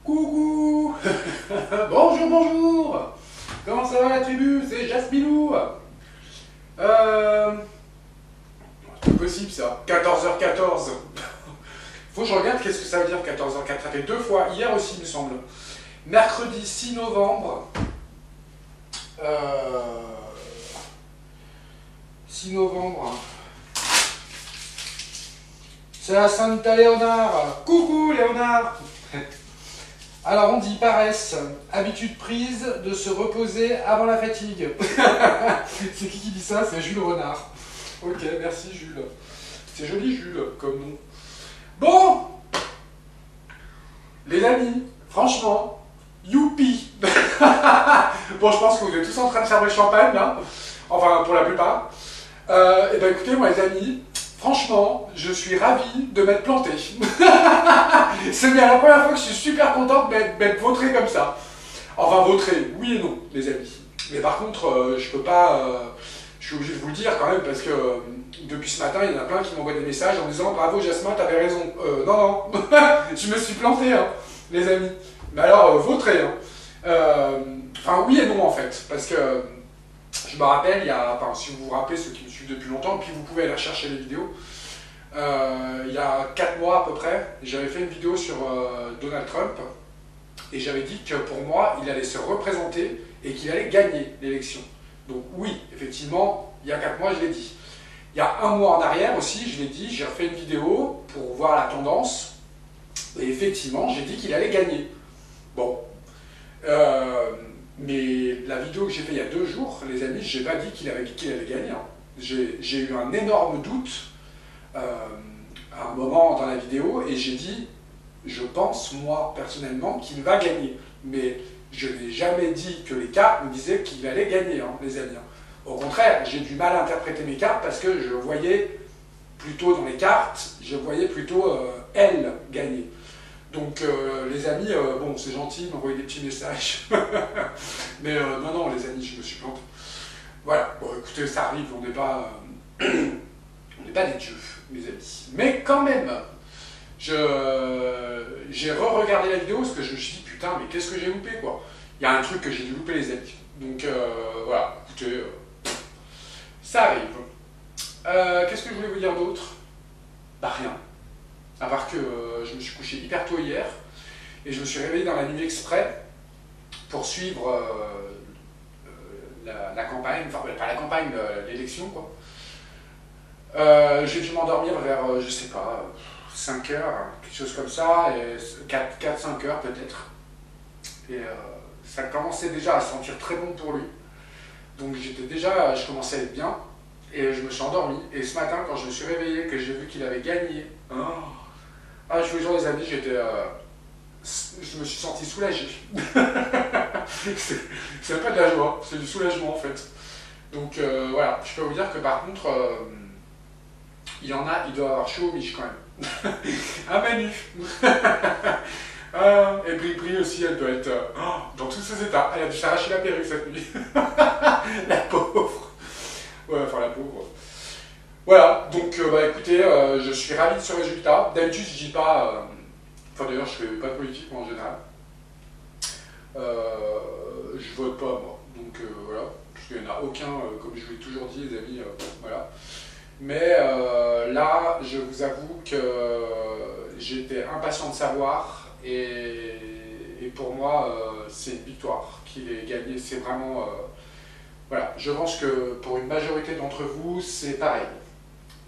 Coucou. Bonjour, bonjour. Comment ça va la tribu? C'est Jasminou. C'est pas possible ça. 14h14. Faut que je regarde qu'est-ce que ça veut dire 14h04. Ça fait deux fois, hier aussi il me semble. Mercredi 6 novembre. 6 novembre. C'est la Santa Léonard. Coucou Léonard. Alors on dit paresse, habitude prise de se reposer avant la fatigue. C'est qui dit ça? C'est Jules Renard. Ok, merci Jules. C'est joli Jules comme nom. Bon, les amis, franchement, youpi. Bon, je pense que vous êtes tous en train de servir le champagne là. Enfin, pour la plupart. Et ben écoutez, moi les amis, franchement, je suis ravi de m'être planté. C'est bien la première fois que je suis super content de m'être vautré comme ça. Enfin, vautré, oui et non, les amis. Mais par contre, je peux pas... je suis obligé de vous le dire quand même, parce que depuis ce matin, il y en a plein qui m'envoient des messages en me disant « Bravo Jasmin, t'avais raison. » Non, non, je me suis planté, hein, les amis. Mais alors, vautré, hein. Enfin, oui et non, en fait, parce que... Je me rappelle, enfin, si vous vous rappelez, ceux qui me suivent depuis longtemps, puis vous pouvez aller rechercher les vidéos, il y a 4 mois à peu près, j'avais fait une vidéo sur Donald Trump, et j'avais dit que pour moi, il allait se représenter et qu'il allait gagner l'élection. Donc oui, effectivement, il y a 4 mois, je l'ai dit. Il y a un mois en arrière aussi, je l'ai dit, j'ai refait une vidéo pour voir la tendance, et effectivement, j'ai dit qu'il allait gagner. Bon. Mais la vidéo que j'ai faite il y a 2 jours, les amis, je n'ai pas dit qu'il allait gagner. Hein. J'ai eu un énorme doute à un moment dans la vidéo et j'ai dit, je pense moi personnellement qu'il va gagner. Mais je n'ai jamais dit que les cartes me disaient qu'il allait gagner, hein, les amis. Au contraire, j'ai du mal à interpréter mes cartes parce que je voyais plutôt dans les cartes, je voyais plutôt elle gagner. Donc les amis, bon c'est gentil de m'envoyer des petits messages, mais non, non les amis, je me suis planté. Voilà, bon écoutez, ça arrive, on n'est pas, on n'est pas des dieux, mes amis. Mais quand même, j'ai re-regardé la vidéo parce que je me suis dit, putain, mais qu'est-ce que j'ai loupé quoi. Il y a un truc que j'ai dû louper les amis. Donc voilà, écoutez, ça arrive. Qu'est-ce que je voulais vous dire d'autre? Bah rien. À part que je me suis couché hyper tôt hier et je me suis réveillé dans la nuit exprès pour suivre la campagne, enfin pas la campagne, l'élection quoi. J'ai dû m'endormir vers, je sais pas, 5 heures, quelque chose comme ça, et 4-5 heures peut-être. Et ça commençait déjà à sentir très bon pour lui. Donc je commençais à être bien et je me suis endormi. Et ce matin quand je me suis réveillé, que j'ai vu qu'il avait gagné, ah, je vous jure les amis, je me suis senti soulagé. C'est pas de la joie, c'est du soulagement en fait. Donc voilà, je peux vous dire que par contre, il y en a, il doit avoir chaud au mich quand même. Ah Manu. Et Bri aussi, elle doit être dans tous ses états. Elle a dû s'arracher la perruque cette nuit. La pauvre. Ouais, enfin la pauvre. Voilà, donc bah écoutez, je suis ravi de ce résultat. D'habitude, je dis pas... Enfin d'ailleurs, je fais pas de politique moi, en général. Je vote pas moi, donc voilà. Parce qu'il n'y en a aucun, comme je vous l'ai toujours dit les amis, voilà. Mais là, je vous avoue que j'étais impatient de savoir et pour moi, c'est une victoire qu'il ait gagné. C'est vraiment... voilà, je pense que pour une majorité d'entre vous, c'est pareil.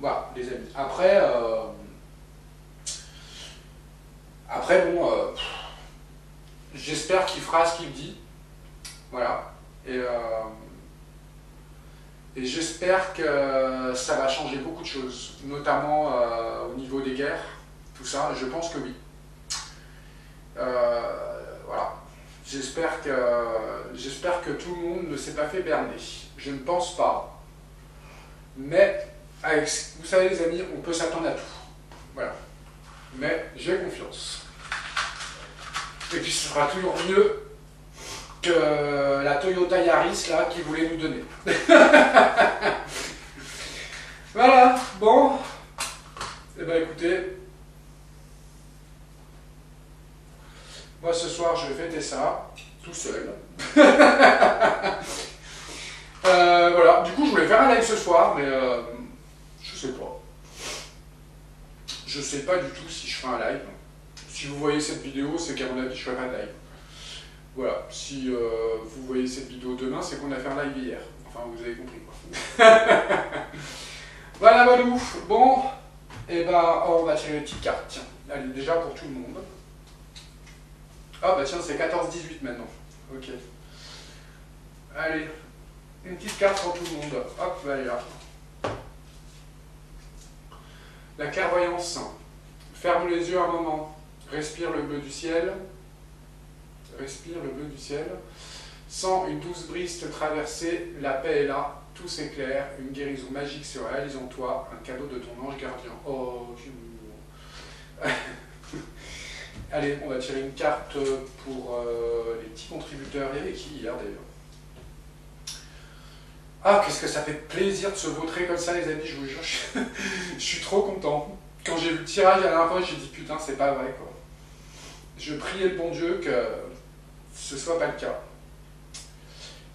Voilà, les amis. Après bon, j'espère qu'il fera ce qu'il dit. Voilà. Et j'espère que ça va changer beaucoup de choses, notamment au niveau des guerres, tout ça. Je pense que oui. Voilà. J'espère que tout le monde ne s'est pas fait berner. Je ne pense pas. Mais... vous savez les amis, on peut s'attendre à tout. Voilà. Mais j'ai confiance. Et puis ce sera toujours mieux que la Toyota Yaris là qui voulait nous donner. Voilà, bon. Eh ben écoutez, Moi ce soir je vais fêter ça, tout seul. Voilà, du coup je voulais faire un live ce soir, mais je sais pas. Je sais pas du tout si je ferai un live. Si vous voyez cette vidéo, c'est qu'à mon avis je ferai pas de live. Voilà, si vous voyez cette vidéo demain, c'est qu'on a fait un live hier. Enfin vous avez compris quoi. Voilà Valou. Bon, et ben on va tirer une petite carte. Tiens, allez déjà pour tout le monde. Ah bah tiens, c'est 14-18 maintenant. Ok. Allez, une petite carte pour tout le monde. Hop, allez là. La clairvoyance. Ferme les yeux un moment. Respire le bleu du ciel. Respire le bleu du ciel. Sens une douce brise te traverser. La paix est là. Tout s'éclaire. Une guérison magique se réalise en toi. Un cadeau de ton ange gardien. Oh, j'ai mignon. Allez, on va tirer une carte pour les petits contributeurs. Il y avait qui hier d'ailleurs? Ah, qu'est-ce que ça fait plaisir de se vautrer comme ça, les amis, je vous jure. Je suis trop content. Quand j'ai vu le tirage à la dernière fois, j'ai dit putain, c'est pas vrai quoi. Je priais le bon Dieu que ce soit pas le cas.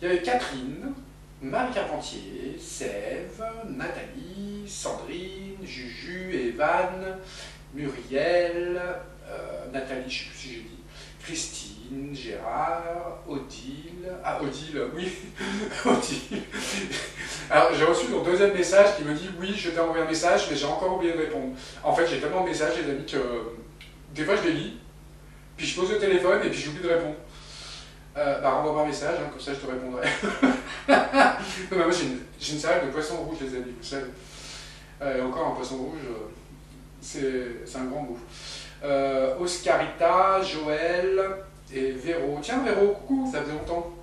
Il y avait Catherine, Marie Carpentier, Sève, Nathalie, Sandrine, Juju, Evan, Muriel, Nathalie, je sais plus si j'ai dit, Christine, Gérard, Odile, ah Odile, oui, Odile. Alors j'ai reçu mon deuxième message qui me dit oui, je t'ai envoyé un message, mais j'ai encore oublié de répondre. En fait, j'ai tellement de messages, les amis, que des fois je les lis, puis je pose le téléphone et puis j'oublie de répondre. Bah renvoie-moi un message, hein, comme ça je te répondrai. Non, mais moi j'ai une salade de poisson rouge, les amis, vous savez. Et encore un poisson rouge, c'est un grand goût. Oscarita, Joël et Véro. Tiens Véro, coucou, ça faisait longtemps.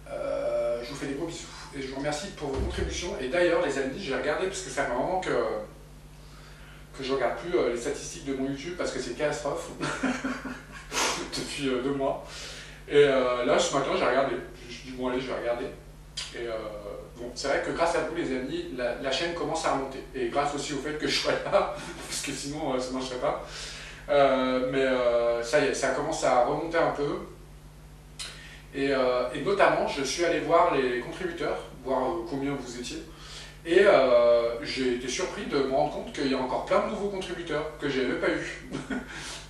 Je vous fais des gros bisous et je vous remercie pour vos contributions. Et d'ailleurs les amis, j'ai regardé parce que ça fait un moment que je regarde plus les statistiques de mon YouTube parce que c'est une catastrophe depuis 2 mois. Et là ce matin j'ai regardé. Je me suis dit bon allez je vais regarder. Et bon, c'est vrai que grâce à vous les amis, la chaîne commence à remonter. Et grâce aussi au fait que je sois là, parce que sinon ça ne marcherait pas. Mais ça y est, ça commence à remonter un peu. Et notamment, je suis allé voir les contributeurs, voir combien vous étiez. Et j'ai été surpris de me rendre compte qu'il y a encore plein de nouveaux contributeurs que je n'avais pas eu.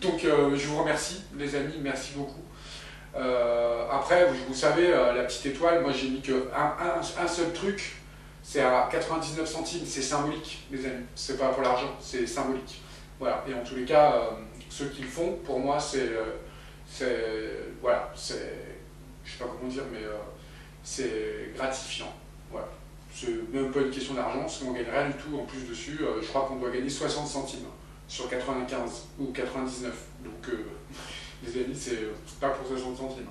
Donc je vous remercie les amis, merci beaucoup. Après, vous savez, la petite étoile, moi j'ai mis qu'un seul truc, c'est à 99 centimes, c'est symbolique, les amis, c'est pas pour l'argent, c'est symbolique. Voilà, et en tous les cas, ceux qui le font, pour moi, voilà, c'est, je sais pas comment dire, mais c'est gratifiant. Voilà. C'est même pas une question d'argent, parce qu'on gagne rien du tout en plus dessus, je crois qu'on doit gagner 60 centimes sur 95 ou 99, donc les amis, c'est pas pour 60 centimes.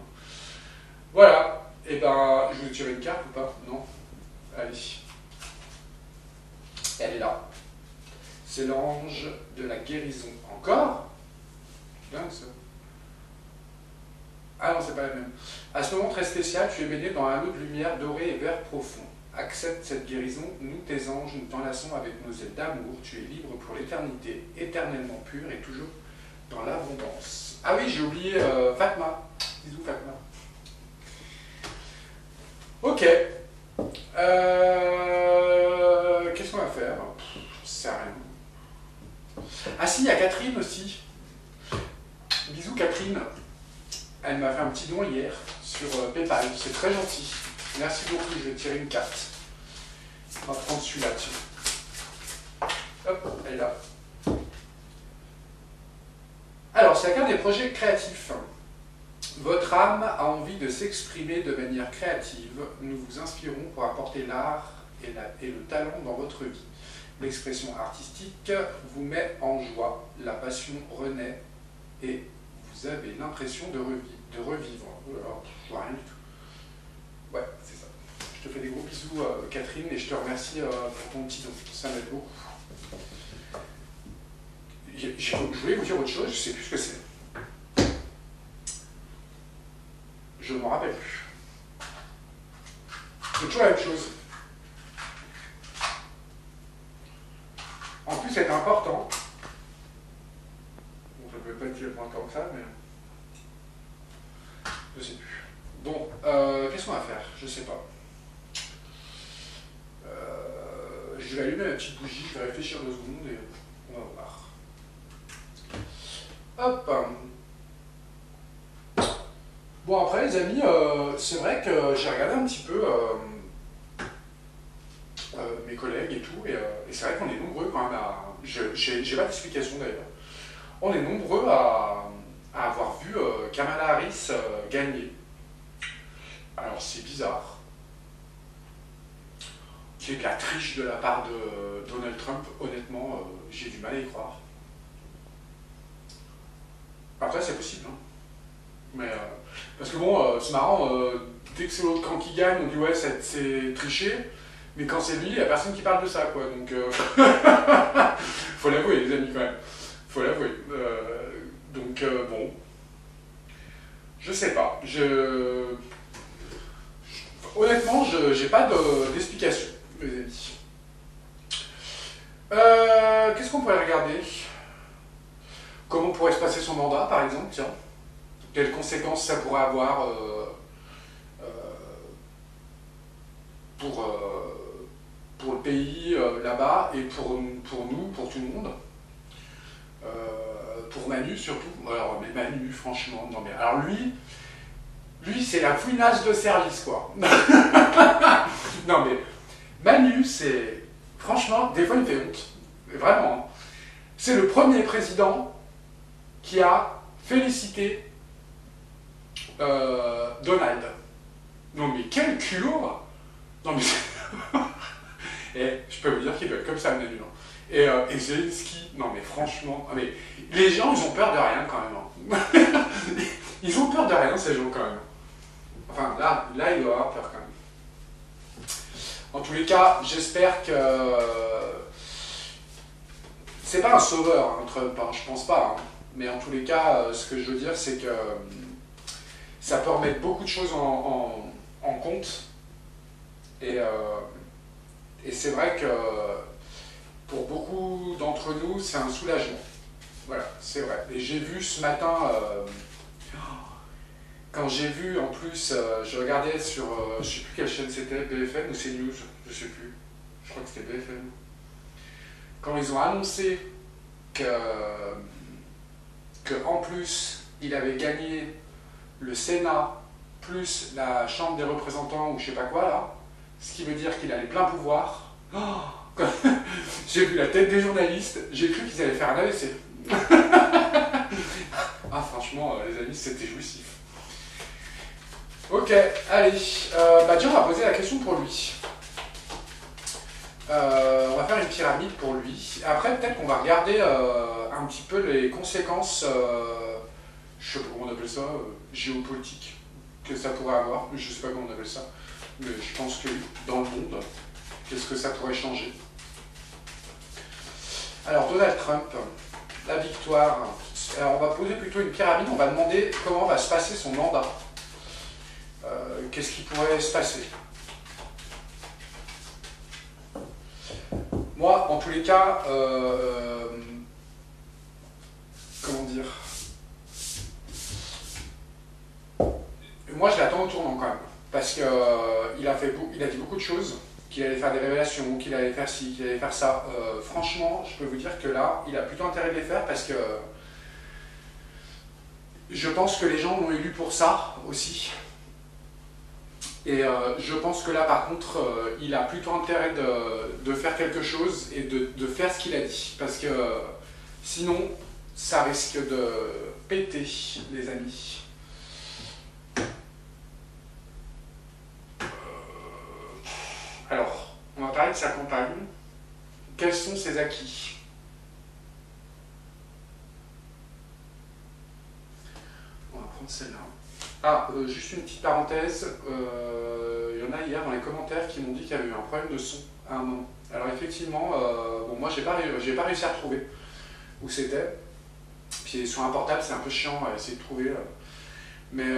Voilà, et ben, je vous ai tiré une carte ou pas? Non? Allez. Elle est là. C'est l'ange de la guérison. Encore? Dingue ça. Ah non, c'est pas la même. À ce moment très spécial, tu es baigné dans un lot de lumière dorée et vert profond. Accepte cette guérison, nous tes anges, nous t'enlaçons avec nos ailes d'amour. Tu es libre pour l'éternité, éternellement pur et toujours dans l'abondance. Ah oui, j'ai oublié Fatma. Bisous Fatma. Ok. Qu'est-ce qu'on va faire? Je sais rien. Ah si, il y a Catherine aussi. Bisous Catherine. Elle m'a fait un petit don hier sur PayPal. C'est très gentil. Merci beaucoup. Je vais tirer une carte. On va prendre celui-là. Hop, elle est là. Alors, c'est la carte des projets créatifs. Votre âme a envie de s'exprimer de manière créative. Nous vous inspirons pour apporter l'art et le talent dans votre vie. L'expression artistique vous met en joie, la passion renaît et vous avez l'impression de revivre. Alors, je vois rien du tout. Ouais, c'est ça. Je te fais des gros bisous, Catherine, et je te remercie pour ton petit don. Ça m'aide beaucoup. Je voulais vous dire autre chose, je sais plus ce que c'est. Je ne m'en rappelle plus. C'est toujours la même chose. En plus, c'est important. Bon, ça ne peut pas être le point comme ça, mais... qu'est-ce qu'on va faire? Je sais pas. Je vais allumer la petite bougie, je vais réfléchir 2 secondes et on va voir. Hop. Bon après les amis, c'est vrai que j'ai regardé un petit peu mes collègues et tout, et c'est vrai qu'on est nombreux quand même à... J'ai pas d'explication d'ailleurs. On est nombreux à avoir vu Kamala Harris gagner. Alors c'est bizarre. Qu'il y ait de la triche de la part de Donald Trump, honnêtement, j'ai du mal à y croire. Après c'est possible, hein. Mais, parce que bon, c'est marrant, dès que c'est l'autre camp qui gagne, on dit ouais c'est triché, mais quand c'est lui, il n'y a personne qui parle de ça, quoi. Donc, faut l'avouer, les amis, quand même. Faut l'avouer. Donc, bon, je sais pas. Honnêtement, j'ai pas d'explication, les amis. Qu'est-ce qu'on pourrait regarder? Comment pourrait se passer son mandat, par exemple, tiens. Quelles conséquences ça pourrait avoir pour le pays là-bas et pour nous, pour tout le monde. Pour Manu surtout. Alors, mais Manu, franchement, non mais... Alors lui c'est la fouinasse de service, quoi. Non mais, Manu, c'est... Franchement, des fois il me fait honte. Vraiment. Hein. C'est le premier président qui a félicité Donald. Non mais quel culot! Non mais... Et je peux vous dire qu'il doit être comme ça, Manu. Et Zelensky, non mais franchement... Mais les gens, ils ont peur de rien quand même. Hein. Ils ont peur de rien, ces gens, quand même. Enfin, là il doit avoir peur quand même. En tous les cas, j'espère que... C'est pas un sauveur, hein, Trump, hein, je pense pas. Hein. Mais en tous les cas, ce que je veux dire, c'est que ça peut remettre beaucoup de choses en compte. Et c'est vrai que pour beaucoup d'entre nous, c'est un soulagement. Voilà, c'est vrai. Et j'ai vu ce matin, quand j'ai vu en plus, je regardais sur, je sais plus quelle chaîne c'était, BFM ou CNews, je sais plus. Je crois que c'était BFM. Quand ils ont annoncé que en plus, il avait gagné le Sénat plus la Chambre des représentants ou je sais pas quoi là, ce qui veut dire qu'il avait plein pouvoir. Oh, j'ai vu la tête des journalistes, j'ai cru qu'ils allaient faire un AVC. Ah franchement, les amis, c'était jouissif. Ok, allez, Dieu on va poser la question pour lui. On va faire une pyramide pour lui. Après, peut-être qu'on va regarder un petit peu les conséquences, je sais pas comment on appelle ça, géopolitiques, que ça pourrait avoir. Je sais pas comment on appelle ça, mais je pense que dans le monde, qu'est-ce que ça pourrait changer. Alors, Donald Trump, la victoire. Alors, on va poser plutôt une pyramide, on va demander comment va se passer son mandat. Qu'est-ce qui pourrait se passer? Moi, en tous les cas, comment dire? Moi, je l'attends au tournant quand même, parce qu'il il a dit beaucoup de choses, qu'il allait faire des révélations, qu'il allait faire ci, qu'il allait faire ça. Franchement, je peux vous dire que là, il a plutôt intérêt de les faire, parce que je pense que les gens l'ont élu pour ça aussi. Et je pense que là, par contre, il a plutôt intérêt de faire quelque chose et de faire ce qu'il a dit. Parce que sinon, ça risque de péter, les amis. Alors, on va parler de sa campagne. Quels sont ses acquis? On va prendre celle-là. Ah, juste une petite parenthèse, il y en a hier dans les commentaires qui m'ont dit qu'il y avait eu un problème de son à un moment. Alors effectivement, bon, moi j'ai pas réussi à retrouver où c'était. Puis sur un portable c'est un peu chiant à essayer de trouver. Mais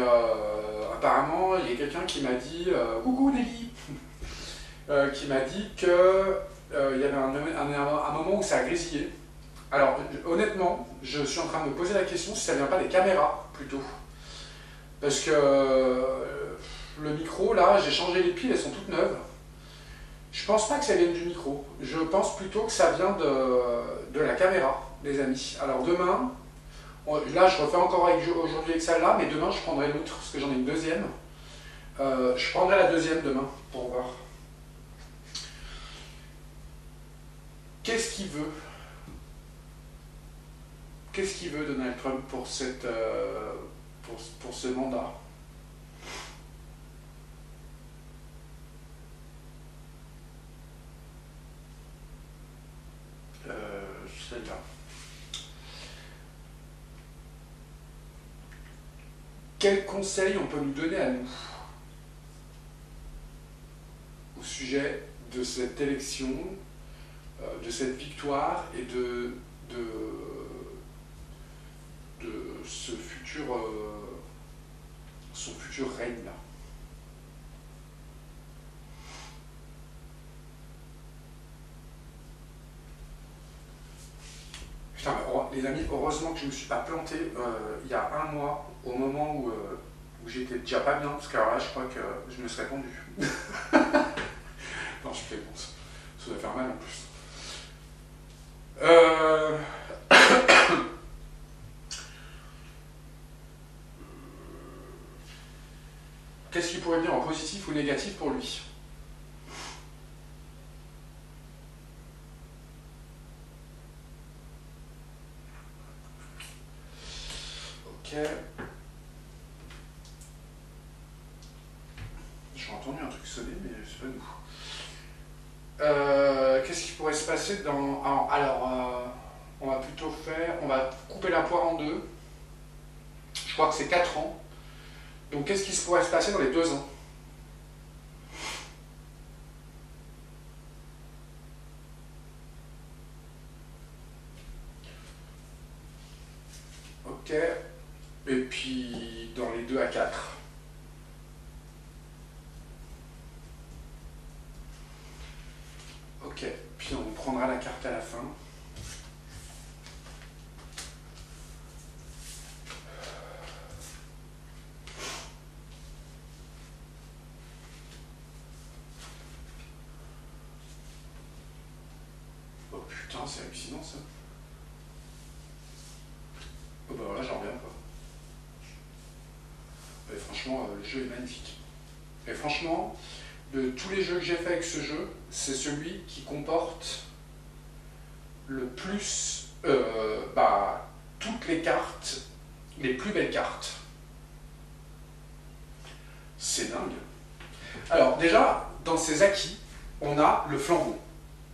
apparemment il y a quelqu'un qui m'a dit coucou Nelly qui m'a dit que il y avait un moment où ça a grésillé. Alors honnêtement, je suis en train de me poser la question si ça vient pas des caméras plutôt. Parce que Le micro, là, j'ai changé les piles, elles sont toutes neuves. Je pense pas que ça vienne du micro. Je pense plutôt que ça vient de la caméra, les amis. Alors demain, là je refais encore aujourd'hui avec celle-là, mais demain je prendrai l'autre, parce que j'en ai une deuxième. Je prendrai la deuxième demain, pour voir. Qu'est-ce qu'il veut? Qu'est-ce qu'il veut Donald Trump pour, pour ce mandat? Celle-là. Quels conseils on peut nous donner à nous au sujet de cette élection, de cette victoire et de ce futur, son futur règne là? Putain, les amis, heureusement que je ne me suis pas planté il y a un mois, au moment où j'étais déjà pas bien, parce que alors là, je crois que je me serais pendu. Non, je plaisante. Ça doit faire mal en plus. Qu'est-ce qui pourrait venir en positif ou négatif pour lui? Ok. J'ai entendu un truc sonner, mais c'est pas nous. Qu'est-ce qui pourrait se passer dans... Alors, on va plutôt faire... On va couper la poire en deux. Je crois que c'est 4 ans. Donc qu'est-ce qui se pourrait se passer dans les 2 ans? Ok. Et puis dans les 2 à 4. Ok. Puis on prendra la carte à la fin. Oh putain, c'est hallucinant ça. Oh bah voilà, j'en reviens pas. Et franchement, le jeu est magnifique. Et franchement, de tous les jeux que j'ai fait avec ce jeu, c'est celui qui comporte le plus, toutes les cartes, les plus belles cartes. C'est dingue. Alors déjà, dans ces acquis, on a le flambeau,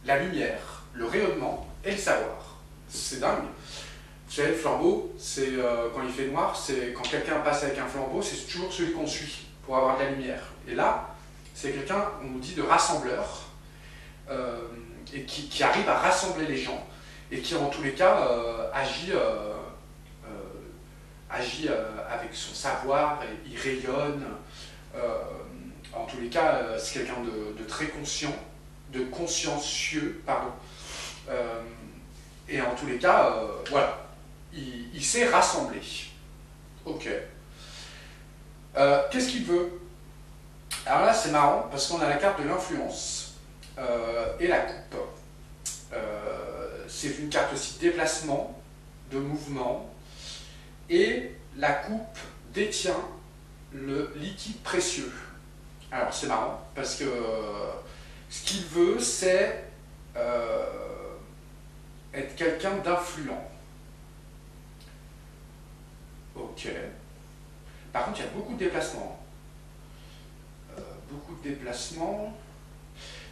la lumière, le rayonnement et le savoir. C'est dingue. Vous savez, le flambeau, c'est quand il fait noir, c'est quand quelqu'un passe avec un flambeau, c'est toujours celui qu'on suit pour avoir de la lumière. Et là, c'est quelqu'un, on nous dit, de rassembleur, et qui arrive à rassembler les gens, et qui en tous les cas agit avec son savoir, et il rayonne. En tous les cas, c'est quelqu'un de très conscient, de consciencieux, pardon. Et en tous les cas, voilà, il sait rassembler. Ok. Qu'est-ce qu'il veut? Alors là, c'est marrant, parce qu'on a la carte de l'influence et la coupe. C'est une carte aussi de déplacement, de mouvement, et la coupe détient le liquide précieux. Alors c'est marrant, parce que ce qu'il veut, c'est être quelqu'un d'influent. Ok. Par contre, il y a beaucoup de déplacements. Beaucoup de déplacements.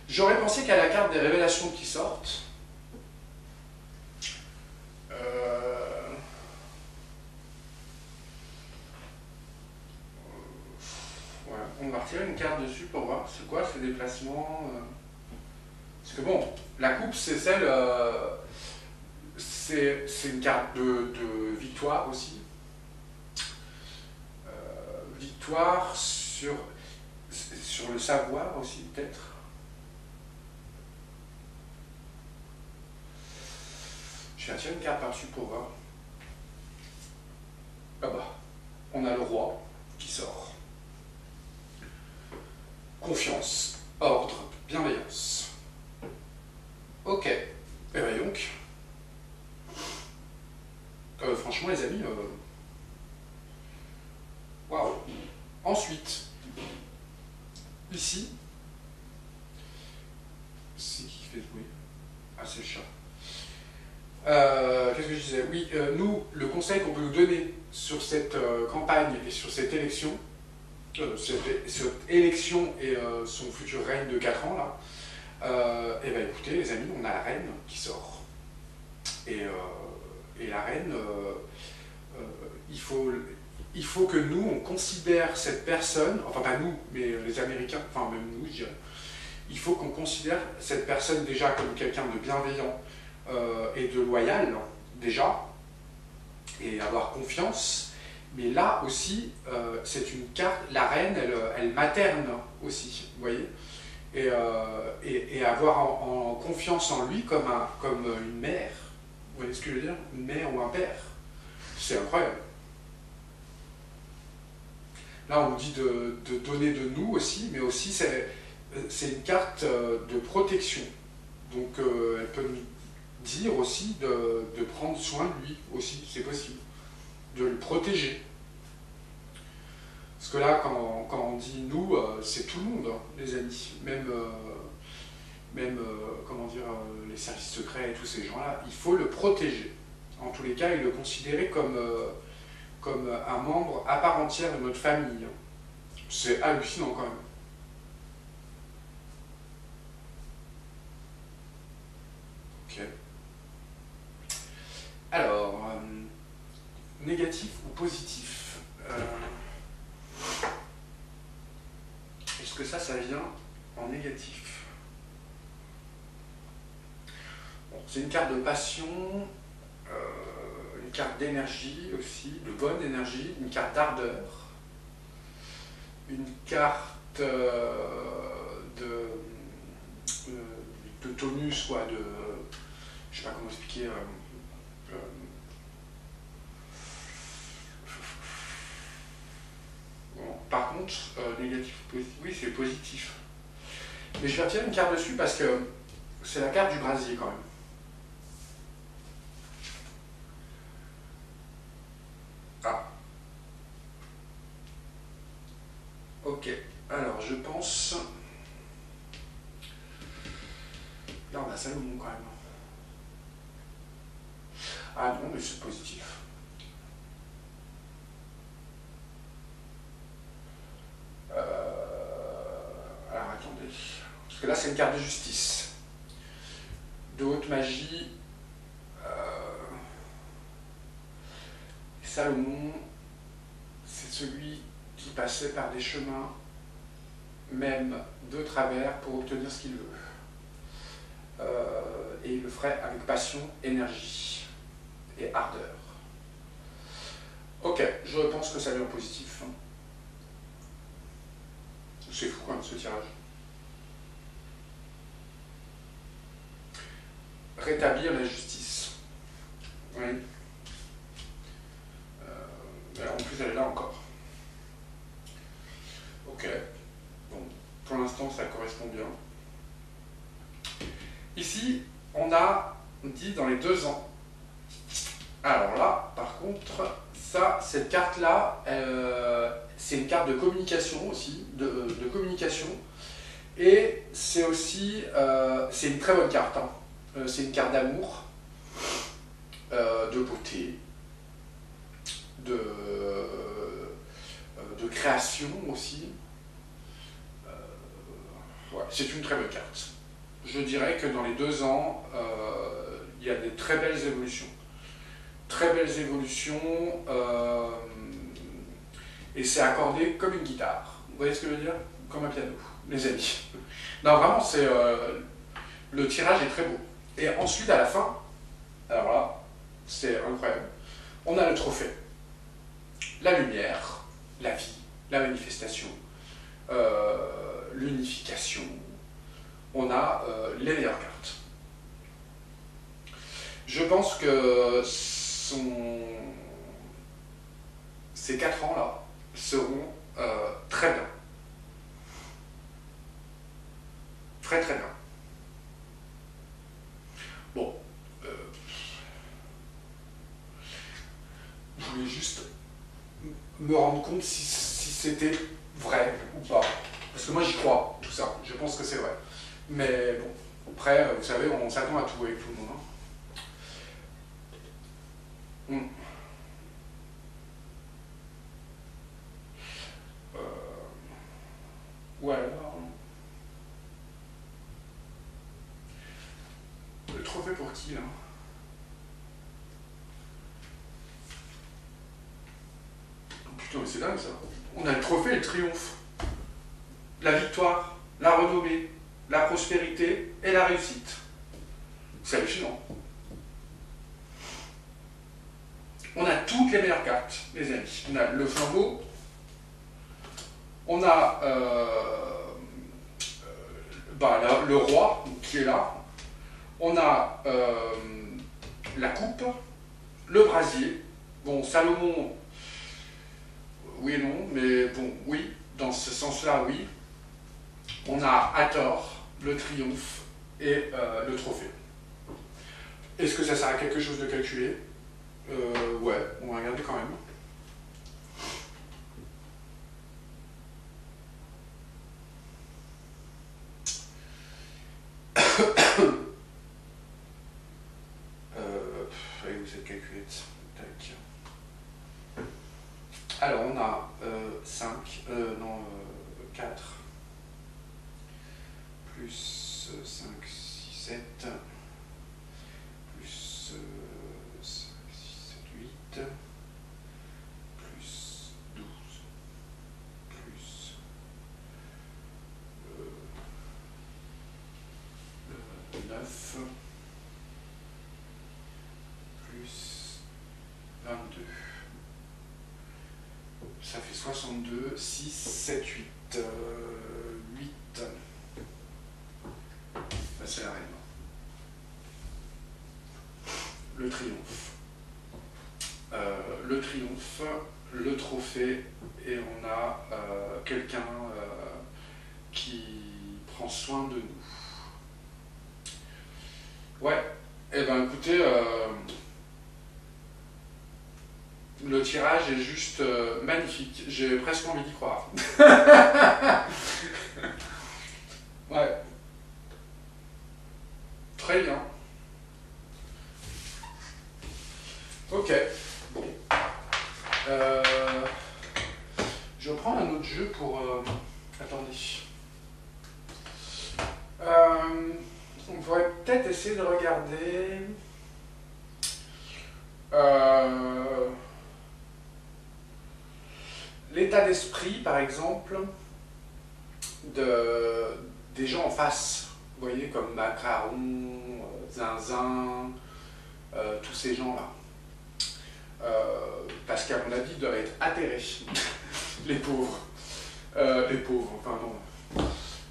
J'aurais pensé qu'à la carte des révélations qui sortent, ouais, on va retirer une carte dessus pour voir c'est quoi ces déplacements. Parce que bon, la coupe c'est celle, c'est une carte de victoire aussi. Victoire sur le savoir aussi peut-être. Je vais tirer une carte par-dessus pour voir. Ah bah, on a le roi qui sort. confiance, ordre, bienveillance. Ok. Et bien donc, franchement les amis, waouh. Ensuite, ici, c'est qui fait ce bruit? Ah, c'est le chat. Qu'est-ce que je disais? Oui, nous, le conseil qu'on peut nous donner sur cette campagne et sur cette élection, et son futur règne de 4 ans, là, et ben écoutez, les amis, on a la reine qui sort. Et la reine, il faut que nous, on considère cette personne, enfin pas nous, mais les Américains, enfin même nous, je dirais, il faut qu'on considère cette personne déjà comme quelqu'un de bienveillant et de loyal, déjà, et avoir confiance. Mais là aussi, c'est une carte, la reine, elle materne aussi, vous voyez, et avoir en confiance en lui comme une mère. Vous voyez ce que je veux dire? Une mère ou un père. C'est incroyable. Là, on nous dit de donner de nous aussi, mais aussi c'est une carte de protection. Donc, elle peut nous dire aussi de prendre soin de lui aussi, c'est possible. De le protéger. Parce que là, quand on dit nous, c'est tout le monde, hein, les amis. Même comment dire, les services secrets et tous ces gens-là, il faut le protéger. En tous les cas, il le considérer comme un membre à part entière de notre famille. C'est hallucinant quand même. Ok. Alors, négatif ou positif? Est-ce que ça vient en négatif? Bon, c'est une carte de passion, une carte d'énergie aussi, de bonne énergie, une carte d'ardeur, une carte de tonus, quoi, je sais pas comment expliquer. Bon, par contre, négatif ou positif, oui, c'est positif. Mais je vais retirer une carte dessus parce que c'est la carte du brasier quand même. Ah. Ok, alors je pense... Là on a Salomon quand même. Ah non, mais c'est positif. Alors attendez, parce que là c'est une carte de justice, de haute magie. Salomon, c'est celui qui passait par des chemins, même de travers, pour obtenir ce qu'il veut. Et il le ferait avec passion, énergie et ardeur. Ok, je pense que ça vient en positif. C'est fou quand même ce tirage. Rétablir la justice. Oui. En plus, elle est là encore. Ok. Bon, pour l'instant, ça correspond bien. Ici, on a dit dans les 2 ans. Alors là, par contre, cette carte-là, c'est une carte de communication aussi, de communication. Et c'est aussi, c'est une très bonne carte. Hein. C'est une carte d'amour, de beauté, de création aussi. Ouais, c'est une très bonne carte. Je dirais que dans les 2 ans, il y a des très belles évolutions. Très belles évolutions, et c'est accordé comme une guitare. Vous voyez ce que je veux dire? Comme un piano, les amis. Non, vraiment, le tirage est très beau. Et ensuite, à la fin, alors là, c'est incroyable, on a le trophée. La lumière, la vie, la manifestation, l'unification. On a les meilleures cartes. Je pense que ces 4 ans-là seront très bien. Très très bien. Bon. Je voulais juste me rendre compte si c'était vrai ou pas. Parce que moi j'y crois, tout ça. Je pense que c'est vrai. Mais bon, après, vous savez, on s'attend à tout avec tout le monde. Hein. Ou alors... Le trophée pour qui, là? Oh, putain, mais c'est dingue, ça. On a le trophée et le triomphe. La victoire, la renommée, la prospérité et la réussite. C'est hallucinant. On a toutes les meilleures cartes, les amis. On a le flambeau, on a le roi qui est là, on a la coupe, le brasier. Bon, Salomon, oui et non, mais bon, oui, dans ce sens-là, oui. On a Hathor, le triomphe et le trophée. Est-ce que ça sert à quelque chose de calculé? Ouais, on va regarder quand même. Allez, où cette calculette? Tac. Alors, on a 5, non, 4, plus 5, 6, 7, plus 5, 6, 7, 8, plus 12, plus 9, plus 22. Ça fait 62, 6, 7, 8. 8. C'est la reine. Le triomphe. Le triomphe, le trophée, et on a quelqu'un qui prend soin de nous. Ouais, et ben écoutez, le tirage est juste magnifique. J'ai presque envie d'y croire. Ouais. Très bien. Ok. Bon. Je prends un autre jeu pour... Attendez. On pourrait peut-être essayer de regarder... l'état d'esprit, par exemple, des gens en face. Vous voyez, comme Macaron, Zinzin, tous ces gens-là. Parce qu'à mon avis, ils doivent être atterrés, les pauvres. Les pauvres, pardon.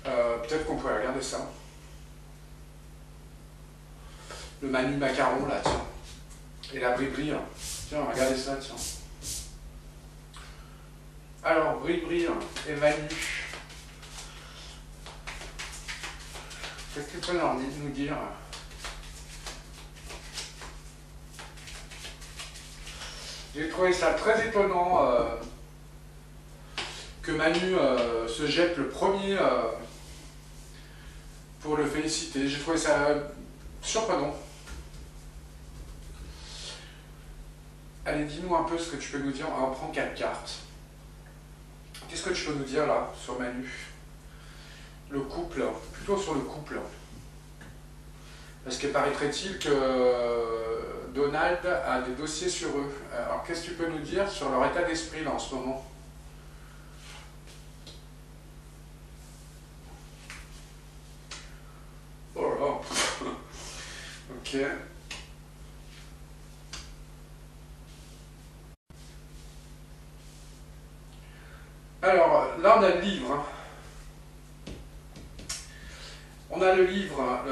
Peut-être qu'on pourrait regarder ça. Le Manu Macaron, là, tiens. Et la Brie-Brie, là. Tiens, regardez ça, tiens. Alors, Brie-Brie et Manu. Qu'est-ce que tu peux nous dire? J'ai trouvé ça très étonnant que Manu se jette le premier pour le féliciter. J'ai trouvé ça surprenant. Allez, dis-nous un peu ce que tu peux nous dire. On prend 4 cartes. Qu'est-ce que tu peux nous dire là sur Manu? Le couple, plutôt sur le couple. Parce que paraîtrait-il que Donald a des dossiers sur eux. Alors qu'est-ce que tu peux nous dire sur leur état d'esprit là en ce moment? Oh là là. Ok. Alors là on a le livre. Hein. On a le livre,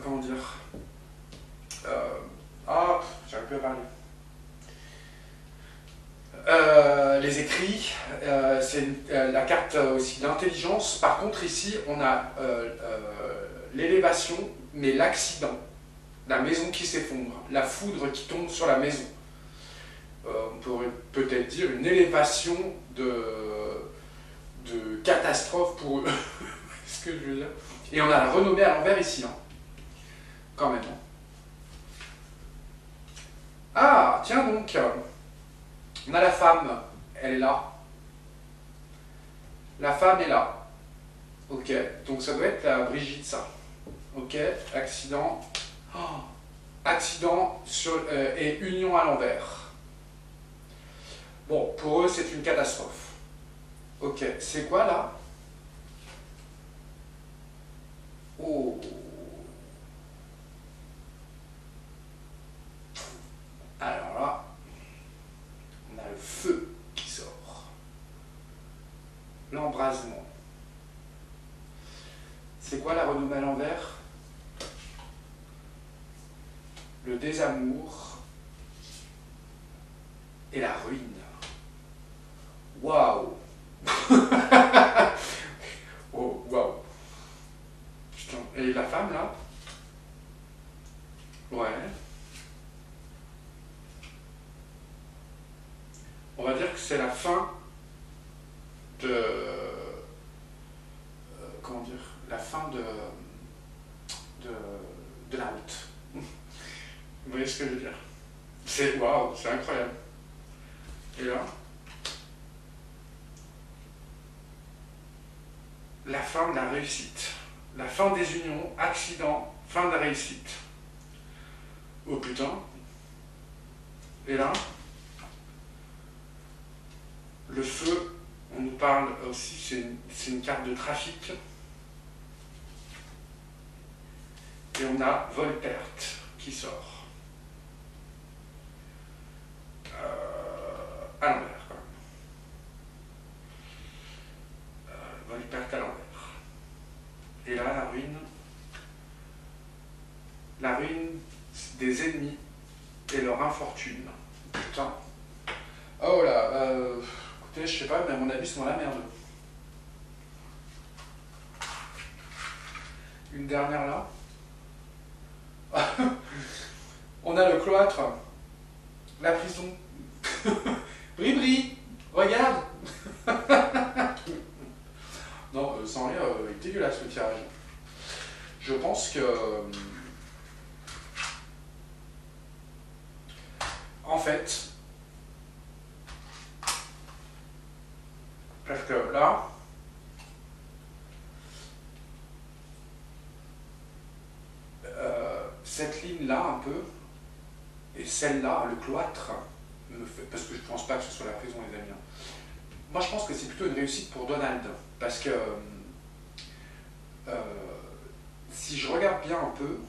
comment dire, j'arrive plus à parler. les écrits, c'est la carte aussi de l'intelligence. Par contre, ici, on a l'élévation, mais l'accident. La maison qui s'effondre, la foudre qui tombe sur la maison. On pourrait peut-être dire une élévation de catastrophe pour eux. C'est ce que je veux dire. Et on a la renommée à l'envers ici, hein. Quand même. Ah, tiens donc, on a la femme, elle est là. La femme est là. Ok, donc ça doit être la Brigitte, ça. Ok, accident. Oh, accident et union à l'envers. Bon, pour eux, c'est une catastrophe. Ok, c'est quoi là? Oh. Alors là, on a le feu qui sort. L'embrasement. C'est quoi la renommée à l'envers? Le désamour et la ruine. Waouh. Oh, waouh. Putain. Et la femme là? Ouais. On va dire que c'est la fin de... comment dire? La fin de la route. Vous voyez ce que je veux dire? C'est waouh, c'est incroyable. Et là, la fin de la réussite. La fin des unions, accident, fin de la réussite. Oh putain. Et là, le feu, on nous parle aussi, c'est une carte de trafic. Et on a Volperte qui sort. À l'envers quand même. Volperte à l'envers. Et là, la ruine. La ruine des ennemis et leur infortune. Putain. Oh là, écoutez, je sais pas, mais à mon avis, c'est dans la merde. Une dernière là. On a le cloître, la prison. Bri-bri, regarde. Non, sans rire, il est dégueulasse le tirage. Je pense que... en fait... parce que là... cette ligne-là, un peu, et celle-là, le cloître, me fait... parce que je pense pas que ce soit la prison, les amis. Moi, je pense que c'est plutôt une réussite pour Donald, parce que si je regarde bien un peu,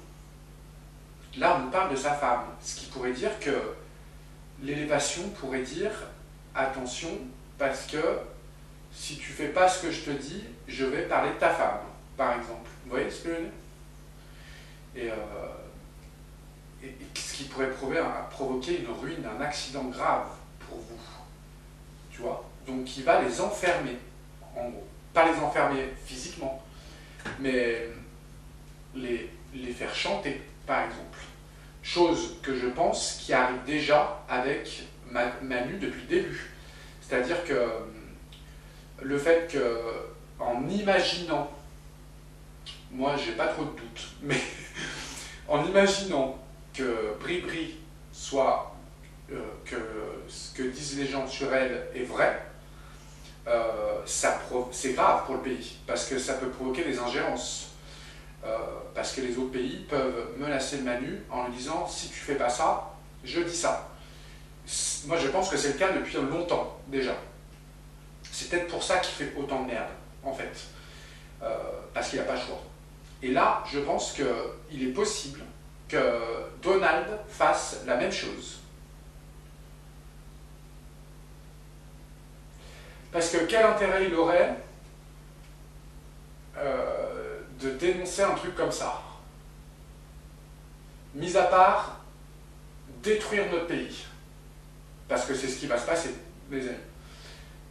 là, on nous parle de sa femme, ce qui pourrait dire que l'élévation pourrait dire attention, parce que si tu fais pas ce que je te dis, je vais parler de ta femme, par exemple. Vous voyez ce que je veux dire? Et ce qui pourrait provoquer une ruine, un accident grave pour vous. Tu vois? Donc il va les enfermer, en gros. Pas les enfermer physiquement, mais les faire chanter, par exemple. Chose que je pense qui arrive déjà avec Manu depuis le début. C'est-à-dire que le fait que, en imaginant, moi j'ai pas trop de doutes, mais en imaginant que Bri-Bri soit, que ce que disent les gens sur elle est vrai, c'est grave pour le pays, parce que ça peut provoquer des ingérences. Parce que les autres pays peuvent menacer le Manu en lui disant « si tu fais pas ça, je dis ça ». Moi je pense que c'est le cas depuis longtemps déjà. C'est peut-être pour ça qu'il fait autant de merde, en fait. Parce qu'il n'a pas le choix. Et là, je pense qu'il est possible que Donald fasse la même chose. Parce que quel intérêt il aurait de dénoncer un truc comme ça? Mis à part détruire notre pays. Parce que c'est ce qui va se passer, les amis.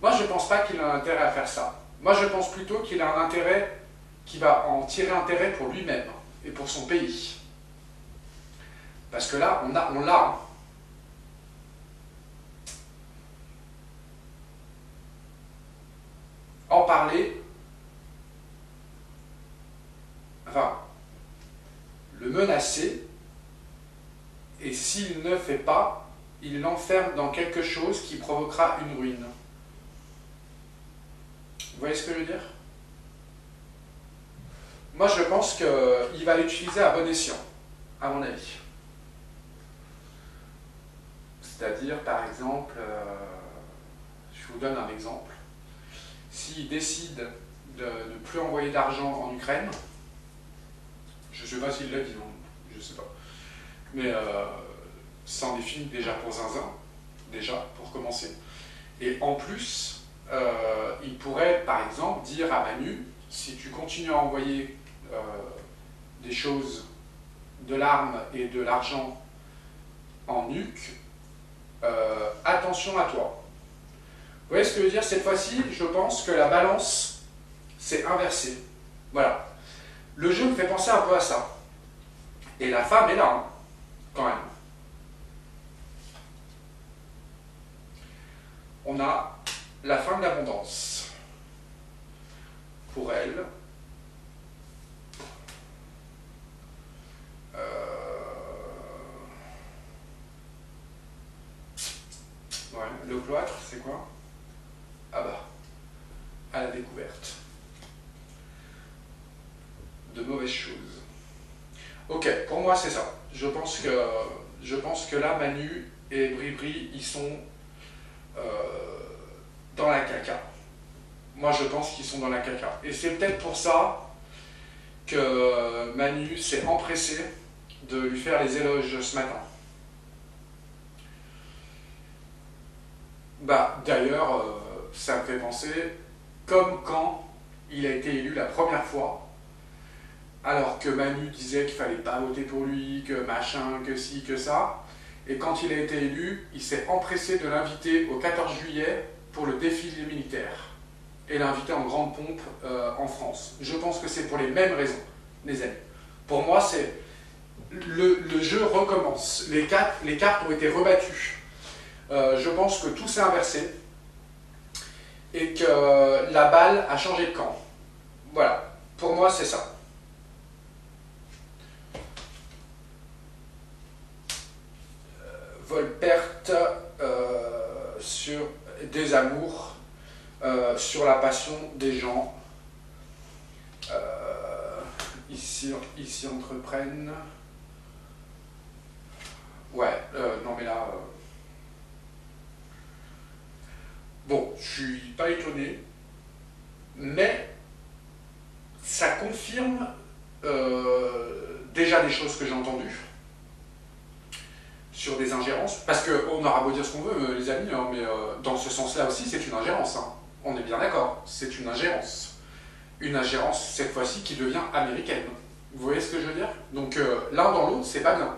Moi, je ne pense pas qu'il a un intérêt à faire ça. Moi, je pense plutôt qu'il a un intérêt, qu'il va en tirer intérêt pour lui-même et pour son pays. Parce que là, on l'a. Hein. En parler, enfin, le menacer, et s'il ne fait pas, il l'enferme dans quelque chose qui provoquera une ruine. Vous voyez ce que je veux dire? Moi, je pense qu'il va l'utiliser à bon escient, à mon avis. C'est-à-dire, par exemple, je vous donne un exemple. S'il décide de ne plus envoyer d'argent en Ukraine, je ne sais pas s'il l'a dit, non, je ne sais pas. Mais ça en est fini déjà pour Zinzin, déjà, pour commencer. Et en plus, il pourrait, par exemple, dire à Manu, si tu continues à envoyer des choses, de l'arme et de l'argent en nuque, attention à toi. Vous voyez ce que je veux dire? Cette fois-ci, je pense que la balance s'est inversée. Voilà. Le jeu me fait penser un peu à ça. Et la femme est là, hein, quand même. On a la fin de l'abondance. Pour elle. Ouais, le cloître, c'est quoi? Ah bah, à la découverte de mauvaises choses. Ok, pour moi c'est ça. Je pense que là, Manu et Bribri, ils sont dans la caca. Moi je pense qu'ils sont dans la caca. Et c'est peut-être pour ça que Manu s'est empressé de lui faire les éloges ce matin. Bah, d'ailleurs, ça me fait penser, comme quand il a été élu la première fois, alors que Manu disait qu'il fallait pas voter pour lui, que machin, que ci, que ça, et quand il a été élu, il s'est empressé de l'inviter au 14 juillet pour le défilé militaire, et l'inviter en grande pompe en France. Je pense que c'est pour les mêmes raisons, les amis. Pour moi, c'est le jeu recommence, les cartes ont été rebattues. Je pense que tout s'est inversé et que la balle a changé de camp. Voilà, pour moi c'est ça. Volperte sur des amours, sur la passion des gens. Ici entreprennent. Ouais, non mais là... Bon, je suis pas étonné, mais ça confirme déjà des choses que j'ai entendues sur des ingérences, parce qu'on aura beau dire ce qu'on veut, les amis, hein, mais dans ce sens-là aussi, c'est une ingérence. Hein. On est bien d'accord, c'est une ingérence. Une ingérence, cette fois-ci, qui devient américaine. Vous voyez ce que je veux dire? Donc l'un dans l'autre, c'est pas bien.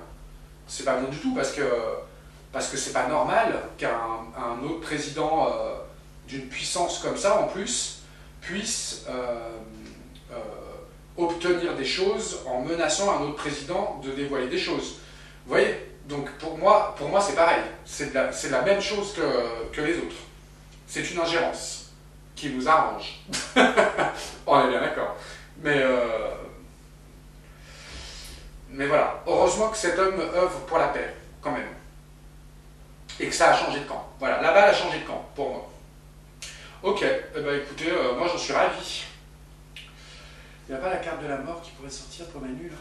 C'est pas bien du tout, parce que c'est pas normal qu'un autre président d'une puissance comme ça, en plus, puisse obtenir des choses en menaçant un autre président de dévoiler des choses. Vous voyez? Donc pour moi c'est pareil. C'est la même chose que les autres. C'est une ingérence qui nous arrange. On est bien d'accord. Mais voilà. Heureusement que cet homme œuvre pour la paix, quand même. Et que ça a changé de camp. Voilà, la balle a changé de camp, pour moi. Ok, eh ben écoutez, moi j'en suis ravi. Il n'y a pas la carte de la mort qui pourrait sortir pour Manu, là?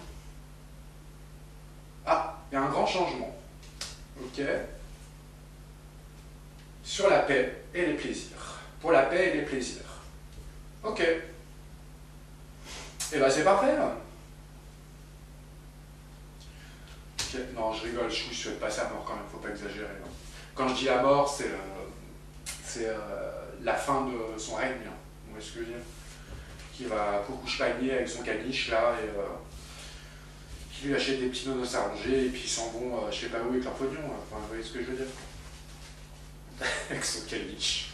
Ah, il y a un grand changement. Ok. Sur la paix et les plaisirs. Pour la paix et les plaisirs. Ok. Et ben c'est parfait, là. Ok, non, je rigole, je souhaite passer à mort quand même, faut pas exagérer. Hein. Quand je dis la mort, c'est la fin de son règne. Hein. Vous voyez ce que je veux dire? Qui va coucou-chepagner avec son caniche, là, et qui lui achète des petits nonos à ranger, et puis ils s'en vont, je sais pas où, avec leur pognon. Enfin, vous voyez ce que je veux dire? Avec son caniche.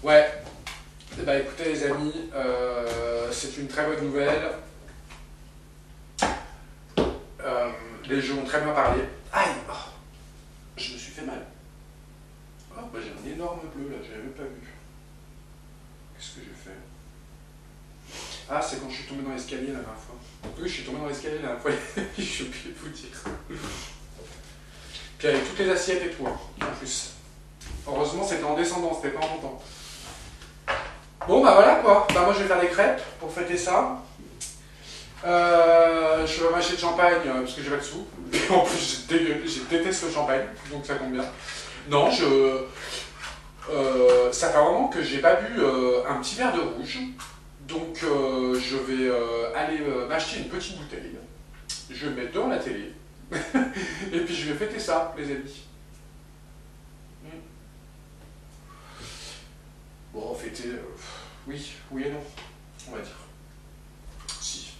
Ouais. Eh ben, écoutez les amis, c'est une très bonne nouvelle. Les jeux ont très bien parlé. Aïe, oh, je me suis fait mal. Oh, bah, j'ai un énorme bleu là, j'avais même pas vu. Qu'est-ce que j'ai fait? Ah, c'est quand je suis tombé dans l'escalier la dernière fois. Oui, je suis tombé dans l'escalier la dernière fois, je suis oublié de vous dire. Puis avec toutes les assiettes et tout, hein, en plus. Heureusement, c'était en descendant, c'était pas en montant. Bon, bah voilà quoi. Bah, moi, je vais faire des crêpes pour fêter ça. Je vais m'acheter de champagne parce que j'ai pas de sous. Et en plus, je déteste le champagne, donc ça tombe bien. Non, ça fait vraiment que j'ai pas bu un petit verre de rouge. Donc, je vais aller m'acheter une petite bouteille. Je vais me mettre devant la télé. Et puis, je vais fêter ça, les amis. Bon, fêter, oui, oui et non, on va dire. Si.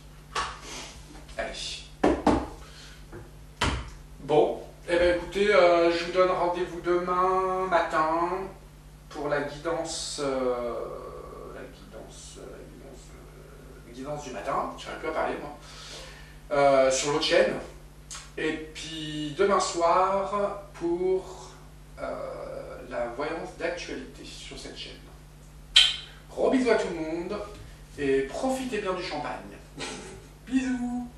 Allez. Bon, eh bien écoutez, je vous donne rendez-vous demain matin pour la guidance, guidance du matin, je n'arrive plus à parler moi, sur l'autre chaîne. Et puis demain soir pour la voyance d'actualité sur cette chaîne. Gros bisous à tout le monde et profitez bien du champagne. Bisous.